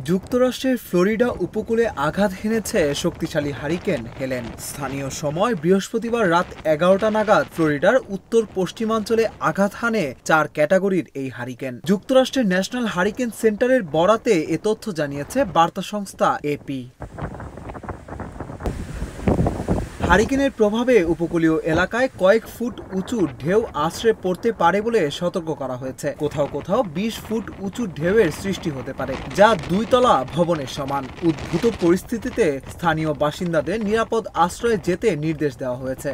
যুক্তরাষ্ট্রের ফ্লোরিডা উপকূলে আঘাত হেনেছে শক্তিশালী হারিকেন হেলেন। স্থানীয় সময় বৃহস্পতিবার রাত 11টা নাগাদ ফ্লোরিডার উত্তর পশ্চিমাঞ্চলে আঘাত হানে 4 ক্যাটাগরির এই হারিকেন। যুক্তরাষ্ট্রের ন্যাশনাল হারিকেন সেন্টারের বরাতে এ তথ্য জানিয়েছে বার্তা সংস্থা এপি। হারিকেনের প্রভাবে উপকূলীয় এলাকায় কয়েক ফুট উঁচু ঢেউ আছড়ে পড়তে পারে বলে সতর্ক করা হয়েছে। কোথাও কোথাও 20 ফুট উঁচু ঢেউয়ের সৃষ্টি হতে পারে, যা 2 তলা ভবনের সমান। উদ্ভূত পরিস্থিতিতে স্থানীয় বাসিন্দাদের নিরাপদ আশ্রয়ে যেতে নির্দেশ দেওয়া হয়েছে।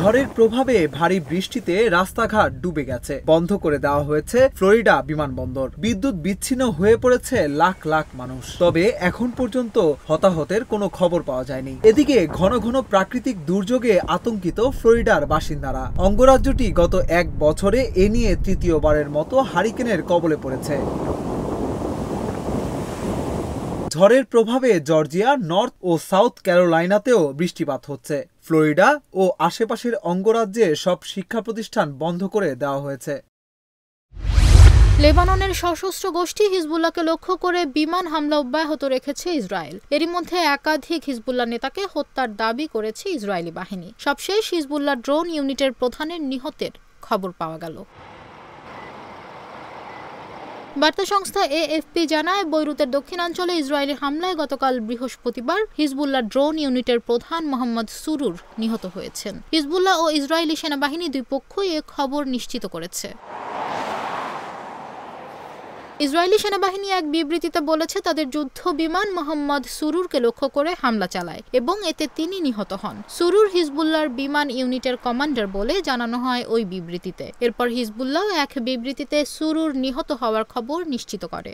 ঝড়ের প্রভাবে ভারী বৃষ্টিতে রাস্তাঘাট ডুবে গেছে, বন্ধ করে দেওয়া হয়েছে ফ্লোরিডা বিমানবন্দর। বিদ্যুৎ বিচ্ছিন্ন হয়ে পড়েছে লাখ লাখ মানুষ। তবে এখন পর্যন্ত হতাহতের কোনো খবর পাওয়া যায়নি। এদিকে ঘন ঘন প্রাকৃতিক দুর্যোগে আতঙ্কিত ফ্লোরিডার বাসিন্দারা। অঙ্গরাজ্যটি গত 1 বছরে এ নিয়ে তৃতীয়বারের মতো হারিকেনের কবলে পড়েছে। ঝড়ের প্রভাবে জর্জিয়া, নর্থ ও সাউথ ক্যারোলাইনাতেও বৃষ্টিপাত হচ্ছে। ফ্লোরিডা ও আশেপাশের অঙ্গরাজ্যে সব শিক্ষা প্রতিষ্ঠান বন্ধ করে দেওয়া হয়েছে। লেবাননের সশস্ত্র গোষ্ঠী হিজবুল্লাহকে লক্ষ্য করে বিমান হামলা অব্যাহত রেখেছে ইসরায়েল। এরই মধ্যে একাধিক হিজবুল্লাহ নেতাকে হত্যার দাবি করেছে ইসরায়েলি বাহিনী। সবশেষ হিজবুল্লাহ ড্রোন ইউনিটের প্রধানের নিহতের খবর পাওয়া গেল। বার্তা সংস্থা এএফপি জানায়, বৈরুতের দক্ষিণাঞ্চলে ইসরায়েলি হামলায় গতকাল বৃহস্পতিবার হিজবুল্লাহ ড্রোন ইউনিটের প্রধান মোহাম্মদ সুরুর নিহত হয়েছেন। হিজবুল্লাহ ও ইসরায়েলি সেনাবাহিনী দুই পক্ষই এ খবর নিশ্চিত করেছে। ইসরায়েলি সেনাবাহিনী এক বিবৃতিতে বলেছে, তাদের যুদ্ধ বিমান মোহাম্মদ সুরুরকে লক্ষ্য করে হামলা চালায় এবং এতে তিনি নিহত হন। সুরুর হিজবুল্লাহর বিমান ইউনিটের কমান্ডার বলে জানানো হয় ওই বিবৃতিতে। এরপর হিজবুল্লাহ এক বিবৃতিতে সুরুর নিহত হওয়ার খবর নিশ্চিত করে।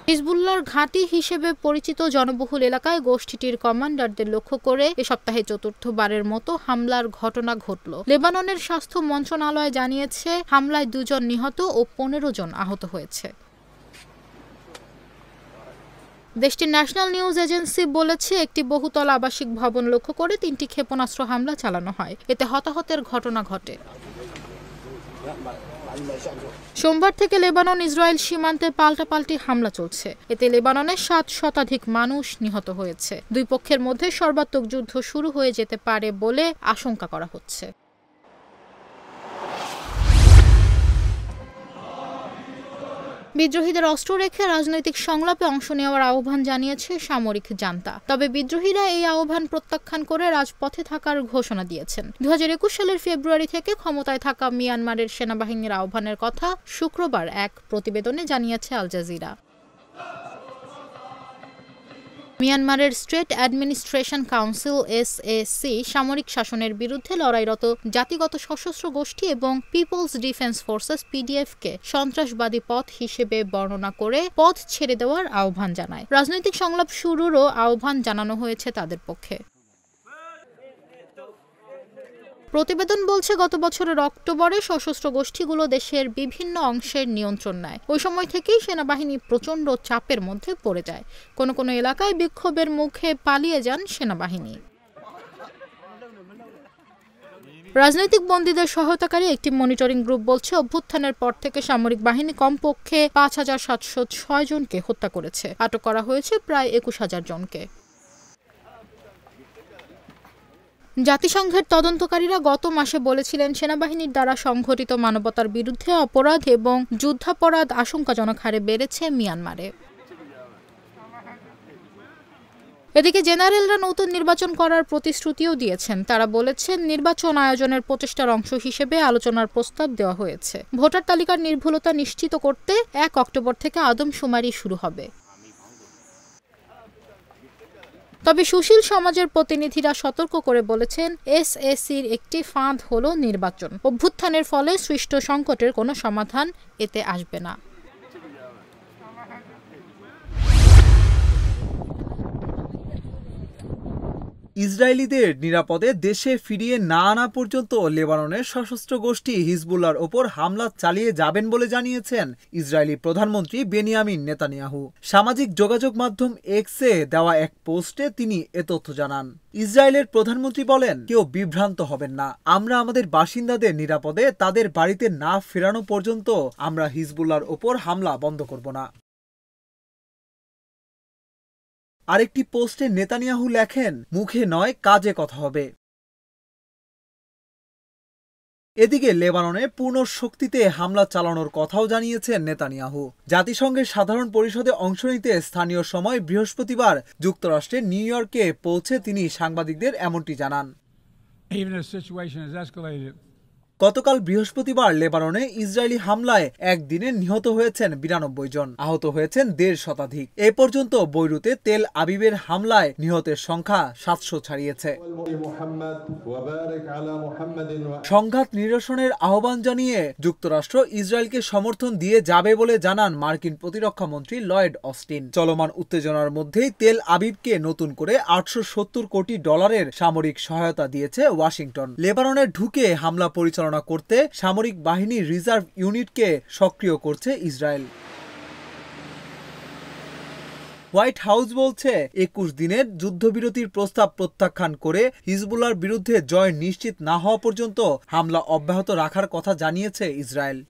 হিজবুল্লাহর ঘাঁটি হিসেবে পরিচিত জনবহুল এলাকায় গোষ্ঠীটির কমান্ডারদের লক্ষ্য করে এ সপ্তাহে চতুর্থবারের মতো হামলার ঘটনা ঘটল। লেবাননের স্বাস্থ্য মন্ত্রণালয় জানিয়েছে, হামলায় 2 জন নিহত ও 15 জন আহত হয়েছে। দেশটির ন্যাশনাল নিউজ এজেন্সি বলেছে, একটি বহুতল আবাসিক ভবন লক্ষ্য করে 3টি ক্ষেপণাস্ত্র হামলা চালানো হয়। এতে হতাহতের ঘটনা ঘটে। সোমবার থেকে লেবানন ইসরায়েল সীমান্তে পাল্টাপাল্টি হামলা চলছে। এতে লেবাননে 7 শতাধিক মানুষ নিহত হয়েছে। দুই পক্ষের মধ্যে সর্বাত্মক যুদ্ধ শুরু হয়ে যেতে পারে বলে আশঙ্কা করা হচ্ছে। বিদ্রোহীদের অস্ত্র রেখে রাজনৈতিক সংলাপে অংশ নেওয়ার আহ্বান জানিয়েছে সামরিক জান্তা। তবে বিদ্রোহীরা এই আহ্বান প্রত্যাখ্যান করে রাজপথে থাকার ঘোষণা দিয়েছেন। 2021 সালের ফেব্রুয়ারি থেকে ক্ষমতায় থাকা মিয়ানমারের সেনাবাহিনীর আহ্বানের কথা শুক্রবার এক প্রতিবেদনে জানিয়েছে আল জাজিরা। মিয়ানমারের স্টেট অ্যাডমিনিস্ট্রেশন কাউন্সিল এসএসি সামরিক শাসনের বিরুদ্ধে লড়াইরত জাতিগত সশস্ত্র গোষ্ঠী এবং পিপলস ডিফেন্স ফোর্সেস পিডিএফকে সন্ত্রাসবাদী পথ হিসেবে বর্ণনা করে পথ ছেড়ে দেওয়ার আহ্বান জানায়। রাজনৈতিক সংলাপ শুরুরও আহ্বান জানানো হয়েছে তাদের পক্ষে। প্রতিবেদন বলছে, গত বছরের অক্টোবরে সশস্ত্র গোষ্ঠীগুলো দেশের বিভিন্ন অংশের নিয়ন্ত্রণ নেয়। ওই সময় থেকেই সেনাবাহিনী প্রচণ্ড চাপের মধ্যে পড়ে যায়। কোনো কোনো এলাকায় বিক্ষোভের মুখে পালিয়ে যান সেনাবাহিনী। রাজনৈতিক বন্দীদের সহায়তাকারী একটি মনিটরিং গ্রুপ বলছে, অভ্যুত্থানের পর থেকে সামরিক বাহিনী কমপক্ষে 5706 জনকে হত্যা করেছে। আটক করা হয়েছে প্রায় 21,000 জনকে। জাতিসংঘের তদন্তকারীরা গত মাসে বলেছিলেন, সেনাবাহিনীর দ্বারা সংঘটিত মানবতার বিরুদ্ধে অপরাধ এবং যুদ্ধাপরাধ আশঙ্কাজনক হারে বেড়েছে মিয়ানমারে। এদিকে জেনারেলরা নতুন নির্বাচন করার প্রতিশ্রুতিও দিয়েছেন। তারা বলেছেন, নির্বাচন আয়োজনের প্রচেষ্টার অংশ হিসেবে আলোচনার প্রস্তাব দেওয়া হয়েছে। ভোটার তালিকার নির্ভুলতা নিশ্চিত করতে 1 অক্টোবর থেকে আদমশুমারি শুরু হবে। তবে সুশীল সমাজের প্রতিনিধিরা সতর্ক করে বলেছেন, এসএসির একটি ফাঁদ হলো নির্বাচন। অভ্যুত্থানের ফলে সৃষ্ট সংকটের কোনো সমাধান এতে আসবে না। ইসরায়েলিদের নিরাপদে দেশে ফিরিয়ে না আনা পর্যন্ত লেবাননের সশস্ত্র গোষ্ঠী হিজবুল্লাহর ওপর হামলা চালিয়ে যাবেন বলে জানিয়েছেন ইসরায়েলি প্রধানমন্ত্রী বেনিয়ামিন নেতানিয়াহু। সামাজিক যোগাযোগ মাধ্যম এক্সে দেওয়া এক পোস্টে তিনি এ তথ্য জানান। ইসরায়েলের প্রধানমন্ত্রী বলেন, কেউ বিভ্রান্ত হবেন না, আমরা আমাদের বাসিন্দাদের নিরাপদে তাদের বাড়িতে না ফেরানো পর্যন্ত আমরা হিজবুল্লাহর ওপর হামলা বন্ধ করব না। আরেকটি পোস্টে নেতানিয়াহু লেখেন, মুখে নয় কাজে কথা হবে। এদিকে লেবাননে পূর্ণ শক্তিতে হামলা চালানোর কথাও জানিয়েছেন নেতানিয়াহু। জাতিসংঘের সাধারণ পরিষদে অংশ নিতে স্থানীয় সময় বৃহস্পতিবার যুক্তরাষ্ট্রের নিউ ইয়র্কে পৌঁছে তিনি সাংবাদিকদের এমনটি জানান। গতকাল বৃহস্পতিবার লেবাননে ইসরায়েলি হামলায় একদিনে নিহত হয়েছেন 92 জন, আহত হয়েছেন 1.5 শতাধিক। এ পর্যন্ত বৈরুতে তেল আবিবের হামলায় নিহতের সংখ্যা 700 ছাড়িয়েছে। সংঘাত নিরসনের আহ্বান জানিয়ে যুক্তরাষ্ট্র ইসরায়েলকে সমর্থন দিয়ে যাবে বলে জানান মার্কিন প্রতিরক্ষা মন্ত্রী লয়েড অস্টিন। চলমান উত্তেজনার মধ্যেই তেল আবিবকে নতুন করে $870 কোটি সামরিক সহায়তা দিয়েছে ওয়াশিংটন। লেবাননে ঢুকে হামলা পরিচালনা করতে সামরিক বাহিনী রিজার্ভ ইউনিটকে সক্রিয় করছে ইসরায়েল। হোয়াইট হাউস বলছে 21 দিনের যুদ্ধবিরতির প্রস্তাব প্রত্যাখ্যান করে হিজবুল্লাহর বিরুদ্ধে জয় নিশ্চিত না হওয়া পর্যন্ত হামলা অব্যাহত রাখার কথা জানিয়েছে ইসরায়েল।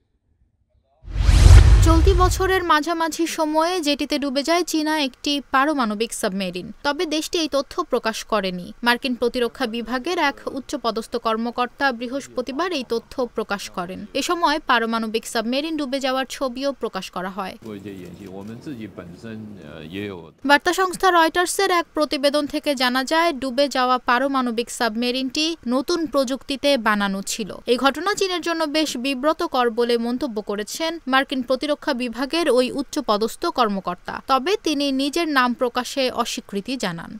চলতি বছরের মাঝামাঝি সময়ে যেটিতে ডুবে যায় চীনা একটি পারমাণবিক সাবমেরিন, তবে দেশটি এই তথ্য প্রকাশ করেনি। মার্কিন প্রতিরক্ষা বিভাগের এক উচ্চপদস্থ কর্মকর্তা বৃহস্পতিবার এই তথ্য প্রকাশ করেন। এ সময় পারমাণবিক সাবমেরিন ডুবে যাওয়ার ছবিও প্রকাশ করা হয়। বার্তা সংস্থা রয়টার্সের এক প্রতিবেদন থেকে জানা যায়, ডুবে যাওয়া পারমাণবিক সাবমেরিনটি নতুন প্রযুক্তিতে বানানো ছিল। এই ঘটনা চীনের জন্য বেশ বিব্রতকর বলে মন্তব্য করেছেন মার্কিন প্রতিরক্ষা বিভাগের ওই উচ্চপদস্থ কর্মকর্তা, তবে তিনি নিজের নাম প্রকাশে অস্বীকৃতি জানান।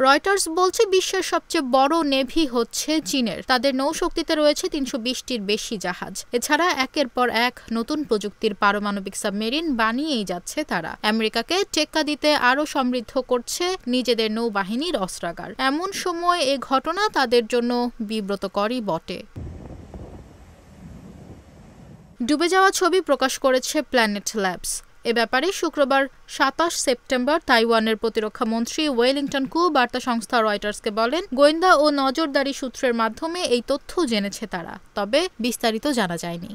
রয়টার্স বলছে, বিশ্বের সবচেয়ে বড় নেভি হচ্ছে চীনের। তাদের নৌশক্তিতে রয়েছে 320টির বেশি জাহাজ। এছাড়া একের পর এক নতুন প্রযুক্তির পারমাণবিক সাবমেরিন বানিয়েই যাচ্ছে তারা। আমেরিকাকে টেক্কা দিতে আরও সমৃদ্ধ করছে নিজেদের নৌবাহিনীর অস্ত্রাগার। এমন সময় এ ঘটনা তাদের জন্য বিব্রতকরই বটে। ডুবে যাওয়া ছবি প্রকাশ করেছে প্ল্যানেট ল্যাবস। এ ব্যাপারে শুক্রবার 27 সেপ্টেম্বর তাইওয়ানের প্রতিরক্ষা মন্ত্রী ওয়েলিংটন কু বার্তা সংস্থা রয়টার্সকে বলেন, গোয়েন্দা ও নজরদারি সূত্রের মাধ্যমে এই তথ্য জেনেছে তারা, তবে বিস্তারিত জানা যায়নি।